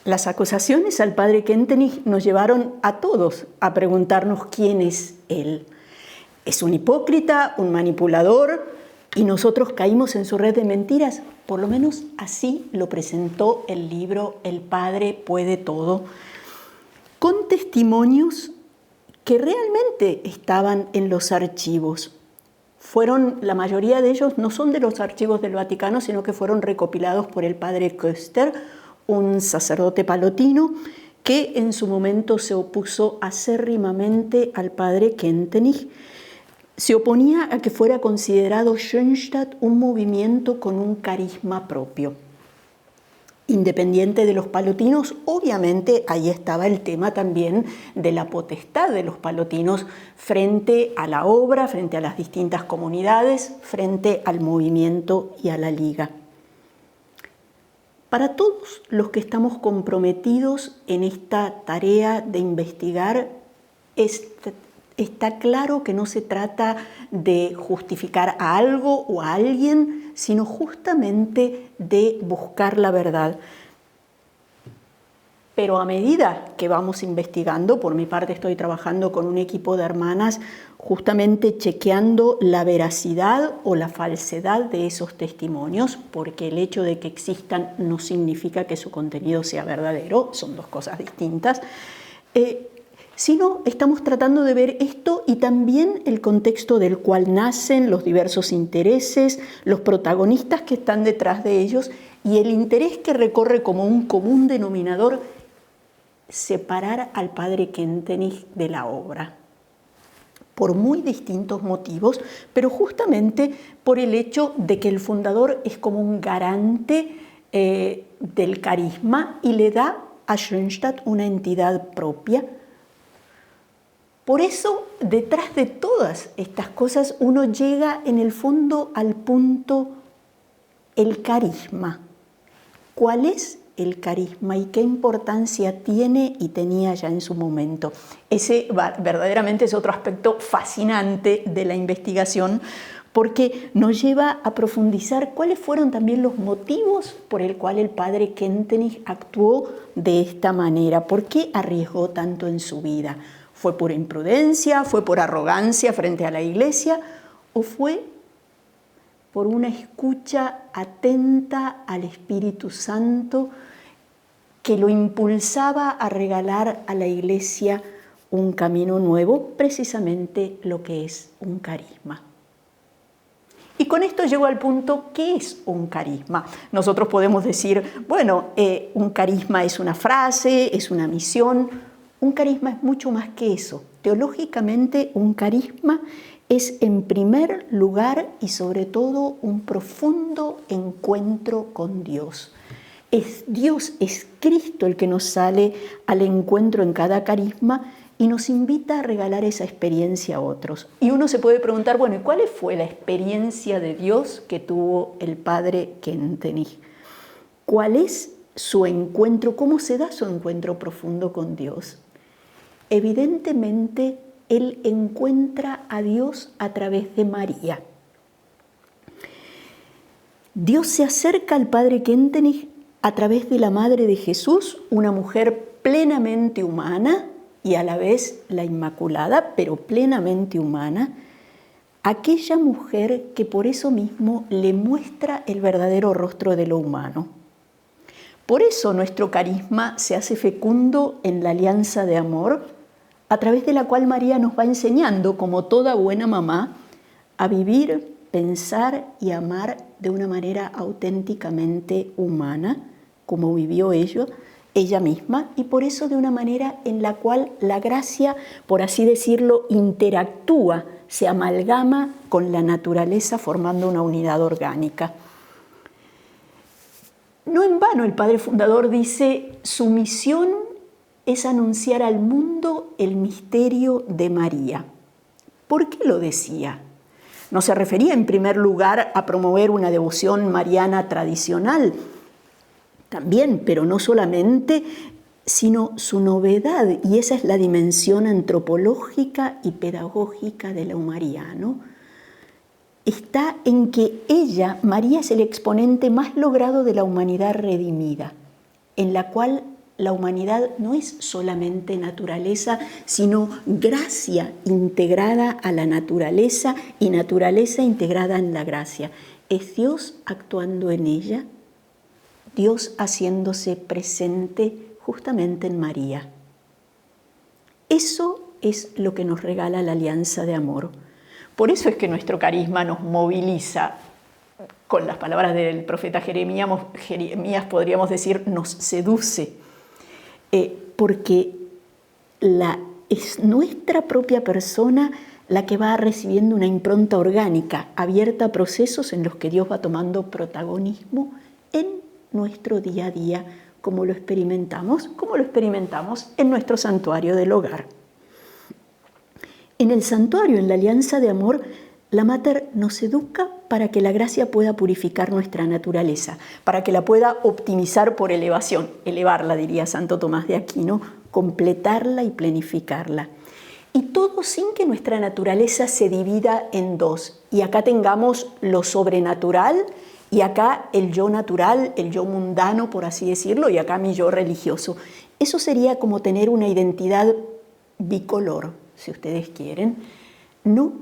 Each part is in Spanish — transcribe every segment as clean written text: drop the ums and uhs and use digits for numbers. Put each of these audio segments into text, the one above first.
Las acusaciones al padre Kentenich nos llevaron a todos a preguntarnos quién es él. ¿Es un hipócrita, un manipulador? Y nosotros caímos en su red de mentiras. Por lo menos así lo presentó el libro El Padre Puede Todo, con testimonios que realmente estaban en los archivos. La mayoría de ellos no son de los archivos del Vaticano, sino que fueron recopilados por el padre Köster, un sacerdote palotino que en su momento se opuso acérrimamente al padre Kentenich. Se oponía a que fuera considerado Schoenstatt un movimiento con un carisma propio. Independiente de los palotinos, obviamente ahí estaba el tema también de la potestad de los palotinos frente a la obra, frente a las distintas comunidades, frente al movimiento y a la liga. Para todos los que estamos comprometidos en esta tarea de investigar, está claro que no se trata de justificar a algo o a alguien, sino justamente de buscar la verdad. Pero a medida que vamos investigando, por mi parte estoy trabajando con un equipo de hermanas justamente chequeando la veracidad o la falsedad de esos testimonios, porque el hecho de que existan no significa que su contenido sea verdadero, son dos cosas distintas. Sino estamos tratando de ver esto y también el contexto del cual nacen los diversos intereses, los protagonistas que están detrás de ellos y el interés que recorre como un común denominador separar al padre Kentenich de la obra. Por muy distintos motivos, pero justamente por el hecho de que el fundador es como un garante del carisma y le da a Schoenstatt una entidad propia. Por eso, detrás de todas estas cosas, uno llega en el fondo al punto, el carisma. ¿Cuál es el carisma y qué importancia tiene y tenía ya en su momento? Ese verdaderamente es otro aspecto fascinante de la investigación, porque nos lleva a profundizar cuáles fueron también los motivos por el cual el padre Kentenich actuó de esta manera. ¿Por qué arriesgó tanto en su vida? ¿Fue por imprudencia? ¿Fue por arrogancia frente a la Iglesia? ¿O fue por una escucha atenta al Espíritu Santo que lo impulsaba a regalar a la Iglesia un camino nuevo, precisamente lo que es un carisma? Y con esto llego al punto, ¿qué es un carisma? Nosotros podemos decir, bueno, un carisma es una frase, es una misión. Un carisma es mucho más que eso. Teológicamente, un carisma es en primer lugar y sobre todo un profundo encuentro con Dios. Es Dios, es Cristo el que nos sale al encuentro en cada carisma y nos invita a regalar esa experiencia a otros. Y uno se puede preguntar, bueno, ¿y cuál fue la experiencia de Dios que tuvo el padre Kentenich? ¿Cuál es su encuentro? ¿Cómo se da su encuentro profundo con Dios? Evidentemente, él encuentra a Dios a través de María. Dios se acerca al padre Kentenich a través de la Madre de Jesús, una mujer plenamente humana y a la vez la Inmaculada, pero plenamente humana, aquella mujer que por eso mismo le muestra el verdadero rostro de lo humano. Por eso nuestro carisma se hace fecundo en la alianza de amor, a través de la cual María nos va enseñando, como toda buena mamá, a vivir, pensar y amar de una manera auténticamente humana, como vivió ella misma, y por eso de una manera en la cual la gracia, por así decirlo, interactúa, se amalgama con la naturaleza formando una unidad orgánica. No en vano el padre fundador dice, su misión es anunciar al mundo el misterio de María. ¿Por qué lo decía? No se refería en primer lugar a promover una devoción mariana tradicional, también, pero no solamente, sino su novedad, y esa es la dimensión antropológica y pedagógica de lo mariano, está en que María es el exponente más logrado de la humanidad redimida, en la cual la humanidad no es solamente naturaleza, sino gracia integrada a la naturaleza y naturaleza integrada en la gracia. Es Dios actuando en ella, Dios haciéndose presente justamente en María. Eso es lo que nos regala la alianza de amor. Por eso es que nuestro carisma nos moviliza. Con las palabras del profeta Jeremías podríamos decir, nos seduce. Porque es nuestra propia persona la que va recibiendo una impronta orgánica, abierta a procesos en los que Dios va tomando protagonismo en nuestro día a día, como lo experimentamos en nuestro santuario del hogar. En el santuario, en la alianza de amor, la Mater nos educa para que la gracia pueda purificar nuestra naturaleza, para que la pueda optimizar por elevación, elevarla, diría Santo Tomás de Aquino, completarla y planificarla. Y todo sin que nuestra naturaleza se divida en dos. Y acá tengamos lo sobrenatural y acá el yo natural, el yo mundano, por así decirlo, y acá mi yo religioso. Eso sería como tener una identidad bicolor, si ustedes quieren. No.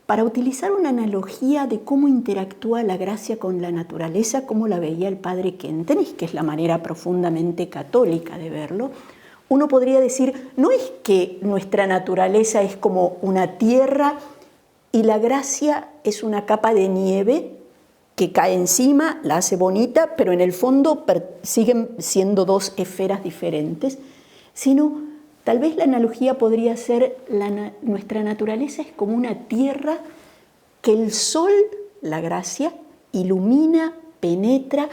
Para utilizar una analogía de cómo interactúa la gracia con la naturaleza, como la veía el padre Kentenich, que es la manera profundamente católica de verlo, uno podría decir, no es que nuestra naturaleza es como una tierra y la gracia es una capa de nieve que cae encima, la hace bonita, pero en el fondo siguen siendo dos esferas diferentes, sino tal vez la analogía podría ser, nuestra naturaleza es como una tierra que el sol, la gracia, ilumina, penetra,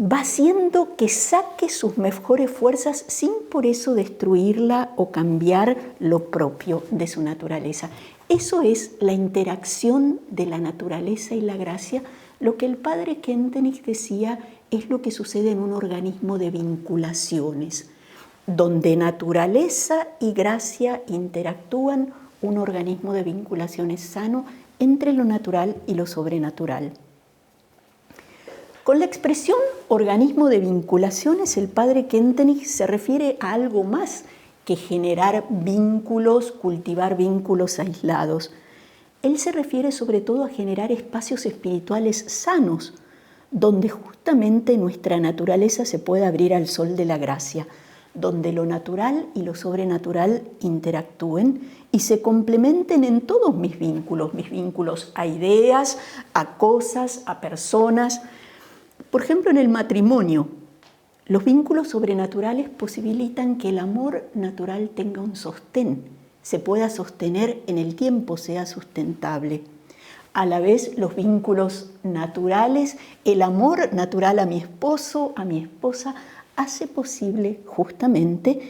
va haciendo que saque sus mejores fuerzas sin por eso destruirla o cambiar lo propio de su naturaleza. Eso es la interacción de la naturaleza y la gracia. Lo que el padre Kentenich decía es lo que sucede en un organismo de vinculaciones, donde naturaleza y gracia interactúan, un organismo de vinculaciones sano entre lo natural y lo sobrenatural. Con la expresión organismo de vinculaciones, el padre Kentenich se refiere a algo más que generar vínculos, cultivar vínculos aislados. Él se refiere sobre todo a generar espacios espirituales sanos, donde justamente nuestra naturaleza se pueda abrir al sol de la gracia, donde lo natural y lo sobrenatural interactúen y se complementen en todos mis vínculos a ideas, a cosas, a personas. Por ejemplo, en el matrimonio, los vínculos sobrenaturales posibilitan que el amor natural tenga un sostén, se pueda sostener en el tiempo, sea sustentable. A la vez, los vínculos naturales, el amor natural a mi esposo, a mi esposa, hace posible justamente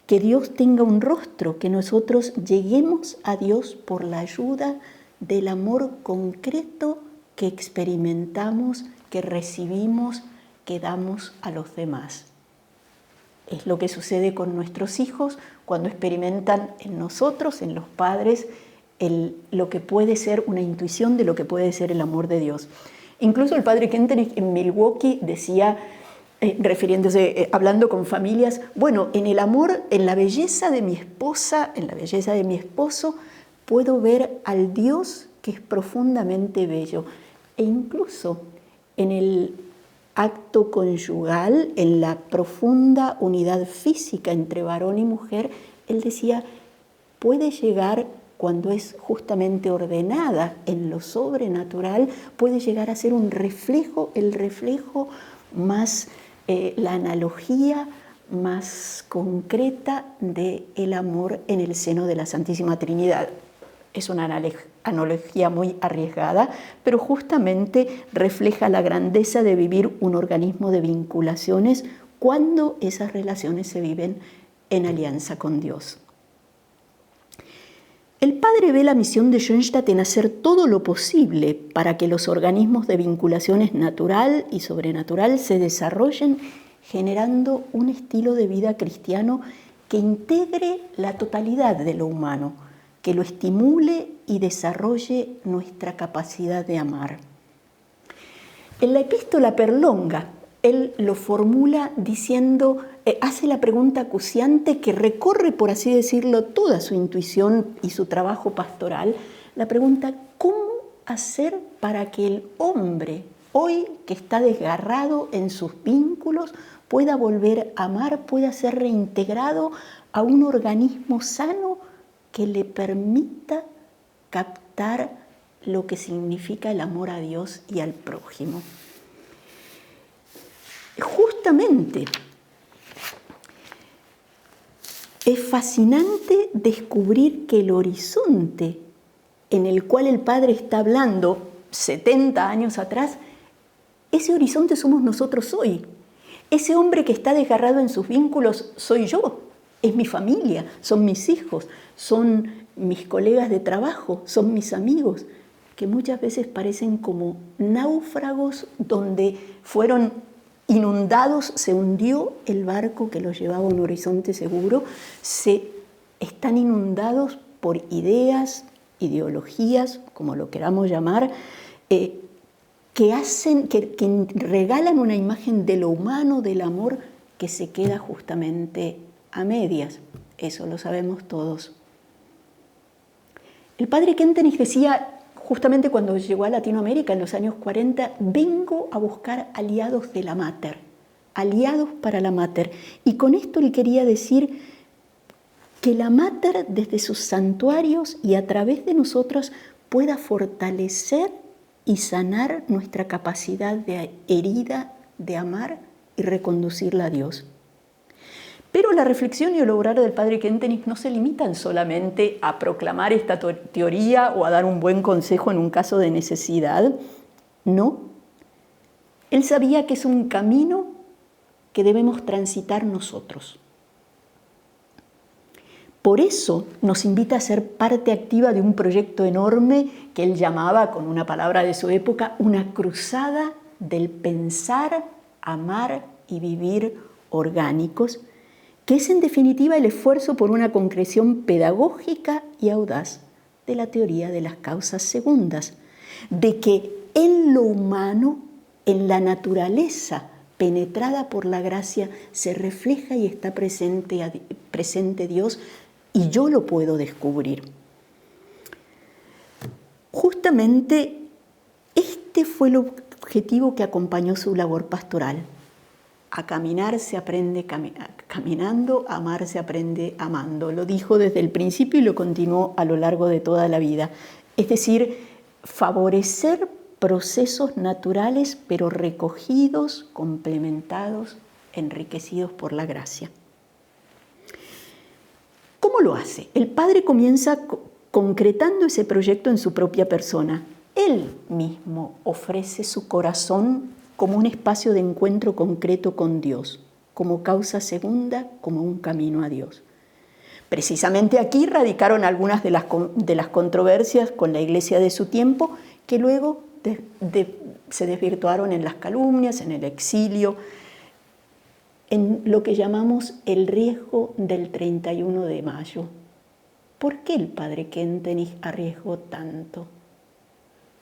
que Dios tenga un rostro, que nosotros lleguemos a Dios por la ayuda del amor concreto que experimentamos, que recibimos, que damos a los demás. Es lo que sucede con nuestros hijos cuando experimentan en nosotros, en los padres, lo que puede ser una intuición de lo que puede ser el amor de Dios. Incluso el padre Kentenich en Milwaukee decía, refiriéndose, hablando con familias, bueno, en el amor, en la belleza de mi esposa, en la belleza de mi esposo, puedo ver al Dios que es profundamente bello. E incluso en el acto conyugal, en la profunda unidad física entre varón y mujer, él decía, puede llegar, cuando es justamente ordenada en lo sobrenatural, puede llegar a ser un reflejo, el reflejo más, la analogía más concreta del amor en el seno de la Santísima Trinidad. Es una analogía muy arriesgada, pero justamente refleja la grandeza de vivir un organismo de vinculaciones cuando esas relaciones se viven en alianza con Dios. El padre ve la misión de Schoenstatt en hacer todo lo posible para que los organismos de vinculaciones natural y sobrenatural se desarrollen, generando un estilo de vida cristiano que integre la totalidad de lo humano, que lo estimule y desarrolle nuestra capacidad de amar. En la epístola Perlonga, él lo formula diciendo, hace la pregunta acuciante que recorre, por así decirlo, toda su intuición y su trabajo pastoral. La pregunta, ¿cómo hacer para que el hombre, hoy que está desgarrado en sus vínculos, pueda volver a amar, pueda ser reintegrado a un organismo sano que le permita captar lo que significa el amor a Dios y al prójimo? Justamente, es fascinante descubrir que el horizonte en el cual el Padre está hablando 70 años atrás, ese horizonte somos nosotros hoy. Ese hombre que está desgarrado en sus vínculos soy yo, es mi familia, son mis hijos, son mis colegas de trabajo, son mis amigos, que muchas veces parecen como náufragos donde fueron inundados, se hundió el barco que los llevaba a un horizonte seguro, están inundados por ideas, ideologías, como lo queramos llamar, que regalan una imagen de lo humano, del amor, que se queda justamente a medias. Eso lo sabemos todos. El padre Kentenich decía, justamente cuando llegó a Latinoamérica en los años 40, vengo a buscar aliados de la Mater, aliados para la Mater. Y con esto él quería decir que la Mater desde sus santuarios y a través de nosotros pueda fortalecer y sanar nuestra capacidad de herida de amar y reconducirla a Dios. Pero la reflexión y el obrar del padre Kentenich no se limitan solamente a proclamar esta teoría o a dar un buen consejo en un caso de necesidad. No. Él sabía que es un camino que debemos transitar nosotros. Por eso nos invita a ser parte activa de un proyecto enorme que él llamaba, con una palabra de su época, una cruzada del pensar, amar y vivir orgánicos, que es en definitiva el esfuerzo por una concreción pedagógica y audaz de la teoría de las causas segundas, de que en lo humano, en la naturaleza penetrada por la gracia, se refleja y está presente Dios, y yo lo puedo descubrir. Justamente este fue el objetivo que acompañó su labor pastoral. A caminar se aprende caminando, a amar se aprende amando. Lo dijo desde el principio y lo continuó a lo largo de toda la vida. Es decir, favorecer procesos naturales, pero recogidos, complementados, enriquecidos por la gracia. ¿Cómo lo hace? El padre comienza concretando ese proyecto en su propia persona. Él mismo ofrece su corazón como un espacio de encuentro concreto con Dios, como causa segunda, como un camino a Dios. Precisamente aquí radicaron algunas de las controversias con la iglesia de su tiempo, que luego se desvirtuaron en las calumnias, en el exilio, en lo que llamamos el riesgo del 31 de mayo. ¿Por qué el padre Kentenich arriesgó tanto?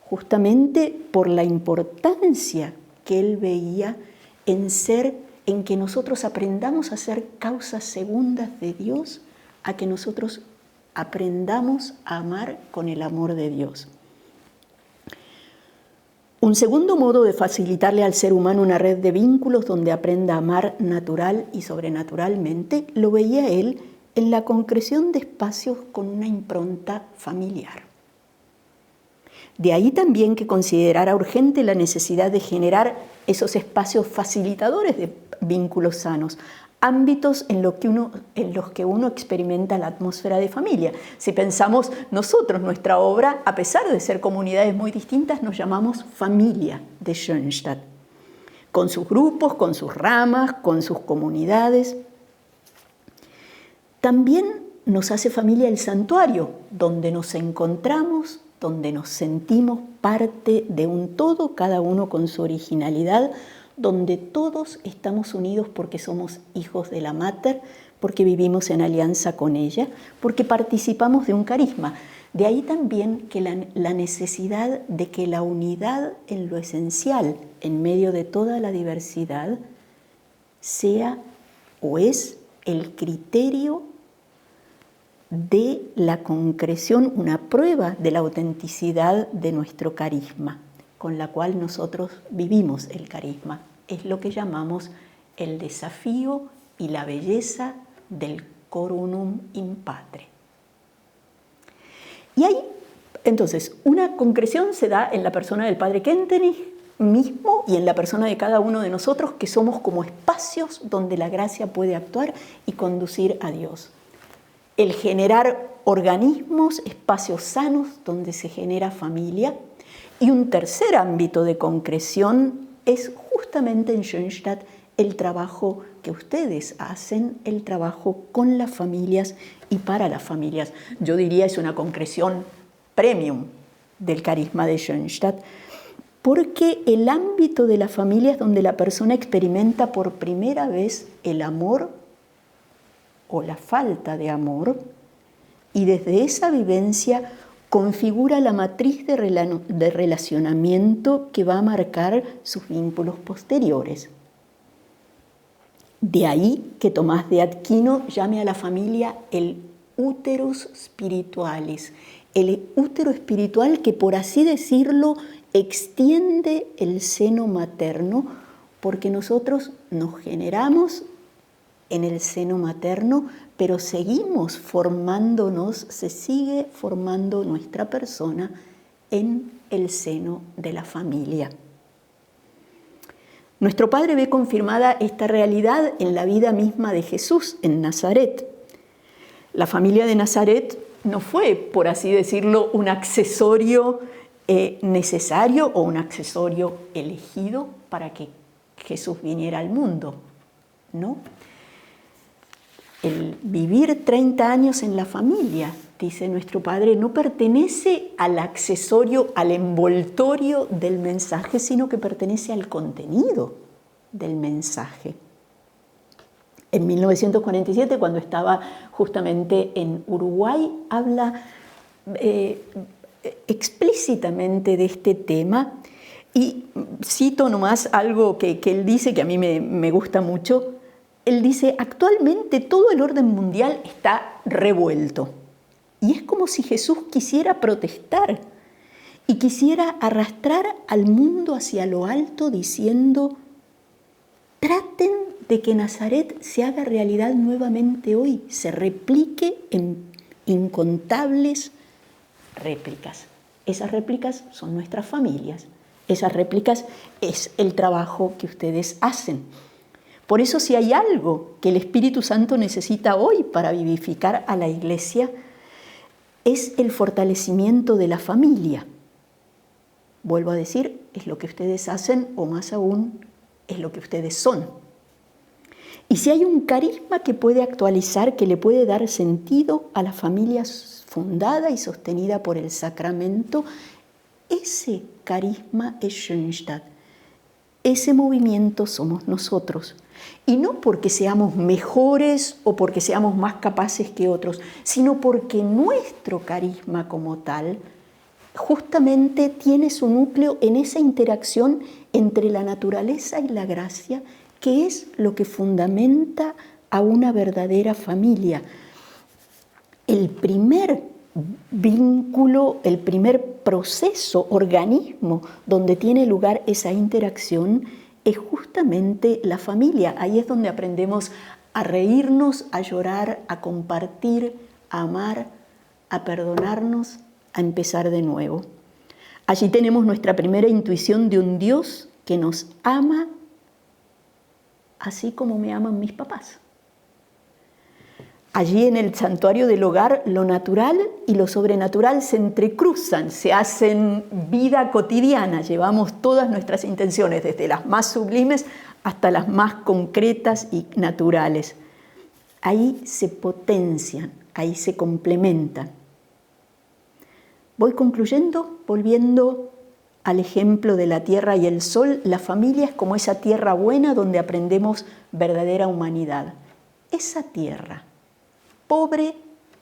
Justamente por la importancia que él veía en que nosotros aprendamos a ser causas segundas de Dios, a que nosotros aprendamos a amar con el amor de Dios. Un segundo modo de facilitarle al ser humano una red de vínculos donde aprenda a amar natural y sobrenaturalmente, lo veía él en la concreción de espacios con una impronta familiar. De ahí también que considerara urgente la necesidad de generar esos espacios facilitadores de vínculos sanos, ámbitos en los que uno experimenta la atmósfera de familia. Si pensamos nosotros, nuestra obra, a pesar de ser comunidades muy distintas, nos llamamos familia de Schoenstatt, con sus grupos, con sus ramas, con sus comunidades. También nos hace familia el santuario, donde nos encontramos, donde nos sentimos parte de un todo, cada uno con su originalidad, donde todos estamos unidos porque somos hijos de la Mater, porque vivimos en alianza con ella, porque participamos de un carisma. De ahí también que la necesidad de que la unidad en lo esencial, en medio de toda la diversidad, sea o es el criterio de la concreción, una prueba de la autenticidad de nuestro carisma, con la cual nosotros vivimos el carisma. Es lo que llamamos el desafío y la belleza del coronum in patre. Y ahí, entonces, una concreción se da en la persona del Padre Kentenich mismo y en la persona de cada uno de nosotros, que somos como espacios donde la gracia puede actuar y conducir a Dios. El generar organismos, espacios sanos donde se genera familia. Y un tercer ámbito de concreción es justamente en Schoenstatt el trabajo que ustedes hacen, el trabajo con las familias y para las familias. Yo diría es una concreción premium del carisma de Schoenstatt, porque el ámbito de la familia es donde la persona experimenta por primera vez el amor o la falta de amor, y desde esa vivencia configura la matriz de relacionamiento que va a marcar sus vínculos posteriores. De ahí que Tomás de Aquino llame a la familia el úterus spiritualis, el útero espiritual que, por así decirlo, extiende el seno materno, porque nosotros nos generamos en el seno materno, pero seguimos formándonos, se sigue formando nuestra persona en el seno de la familia. Nuestro Padre ve confirmada esta realidad en la vida misma de Jesús en Nazaret. La familia de Nazaret no fue, por así decirlo, un accesorio necesario o un accesorio elegido para que Jesús viniera al mundo, ¿no? El vivir 30 años en la familia, dice nuestro Padre, no pertenece al accesorio, al envoltorio del mensaje, sino que pertenece al contenido del mensaje. En 1947, cuando estaba justamente en Uruguay, habla explícitamente de este tema, y cito nomás algo que él dice, que a mí me gusta mucho. Él dice: actualmente todo el orden mundial está revuelto, y es como si Jesús quisiera protestar y quisiera arrastrar al mundo hacia lo alto diciendo: traten de que Nazaret se haga realidad nuevamente hoy, se replique en incontables réplicas. Esas réplicas son nuestras familias, esas réplicas es el trabajo que ustedes hacen. Por eso, si hay algo que el Espíritu Santo necesita hoy para vivificar a la Iglesia, es el fortalecimiento de la familia. Vuelvo a decir, es lo que ustedes hacen, o más aún, es lo que ustedes son. Y si hay un carisma que puede actualizar, que le puede dar sentido a la familia fundada y sostenida por el sacramento, ese carisma es Schoenstatt. Ese movimiento somos nosotros. Y no porque seamos mejores o porque seamos más capaces que otros, sino porque nuestro carisma como tal justamente tiene su núcleo en esa interacción entre la naturaleza y la gracia, que es lo que fundamenta a una verdadera familia. El primer vínculo, el primer proceso, organismo donde tiene lugar esa interacción es justamente la familia. Ahí es donde aprendemos a reírnos, a llorar, a compartir, a amar, a perdonarnos, a empezar de nuevo. Allí tenemos nuestra primera intuición de un Dios que nos ama así como me aman mis papás. Allí en el santuario del hogar, lo natural y lo sobrenatural se entrecruzan, se hacen vida cotidiana. Llevamos todas nuestras intenciones, desde las más sublimes hasta las más concretas y naturales. Ahí se potencian, ahí se complementan. Voy concluyendo, volviendo al ejemplo de la tierra y el sol. La familia es como esa tierra buena donde aprendemos verdadera humanidad. Esa tierra, pobre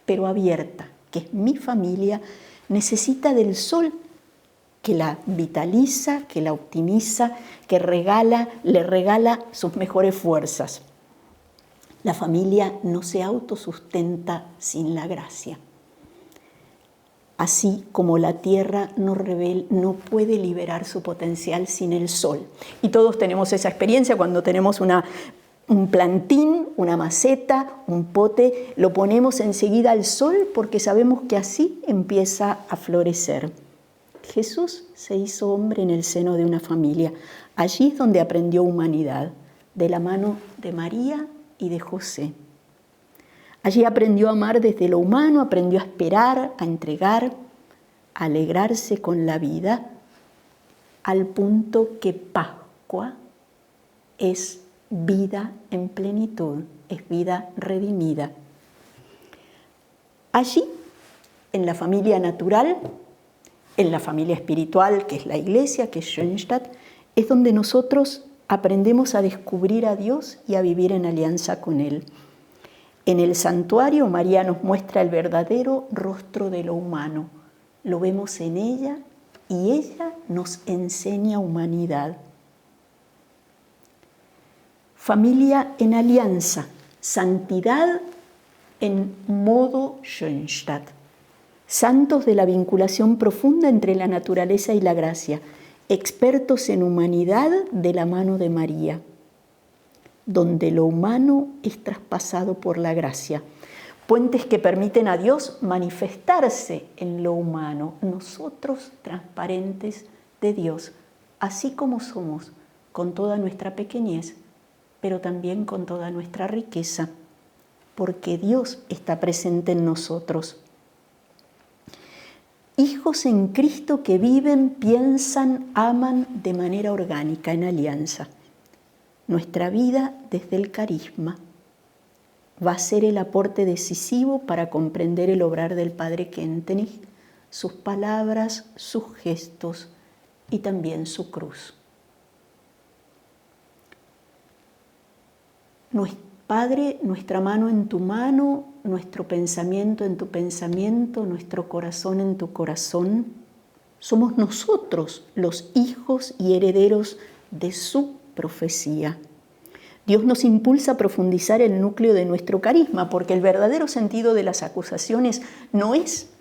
pero abierta, que es mi familia, necesita del sol que la vitaliza, que la optimiza, que le regala sus mejores fuerzas. La familia no se autosustenta sin la gracia. Así como la tierra no puede liberar su potencial sin el sol. Y todos tenemos esa experiencia cuando tenemos un plantín, una maceta, un pote, lo ponemos enseguida al sol porque sabemos que así empieza a florecer. Jesús se hizo hombre en el seno de una familia. Allí es donde aprendió humanidad, de la mano de María y de José. Allí aprendió a amar desde lo humano, aprendió a esperar, a entregar, a alegrarse con la vida, al punto que Pascua es vida en plenitud, es vida redimida. Allí, en la familia natural, en la familia espiritual, que es la iglesia, que es Schoenstatt, es donde nosotros aprendemos a descubrir a Dios y a vivir en alianza con Él. En el santuario, María nos muestra el verdadero rostro de lo humano. Lo vemos en ella y ella nos enseña humanidad. Familia en alianza, santidad en modo Schoenstatt. Santos de la vinculación profunda entre la naturaleza y la gracia, expertos en humanidad de la mano de María, donde lo humano es traspasado por la gracia. Puentes que permiten a Dios manifestarse en lo humano, nosotros transparentes de Dios, así como somos, con toda nuestra pequeñez, pero también con toda nuestra riqueza, porque Dios está presente en nosotros. Hijos en Cristo que viven, piensan, aman de manera orgánica, en alianza. Nuestra vida desde el carisma va a ser el aporte decisivo para comprender el obrar del Padre Kentenich, sus palabras, sus gestos y también su cruz. Padre, nuestra mano en tu mano, nuestro pensamiento en tu pensamiento, nuestro corazón en tu corazón. Somos nosotros los hijos y herederos de su profecía. Dios nos impulsa a profundizar el núcleo de nuestro carisma, porque el verdadero sentido de las acusaciones no es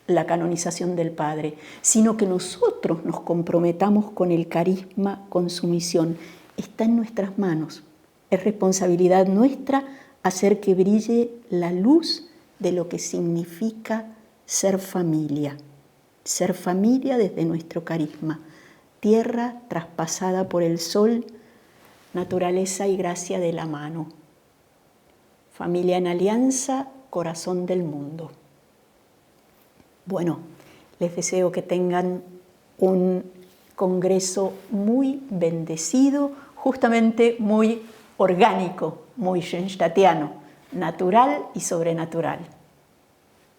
la canonización del Padre, sino que nosotros nos comprometamos con el carisma, con su misión. Está en nuestras manos. Es responsabilidad nuestra hacer que brille la luz de lo que significa ser familia desde nuestro carisma, tierra traspasada por el sol, naturaleza y gracia de la mano, familia en alianza, corazón del mundo. Bueno, les deseo que tengan un congreso muy bendecido, justamente muy orgánico, muy schoenstattiano, natural y sobrenatural.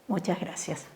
Muchas gracias.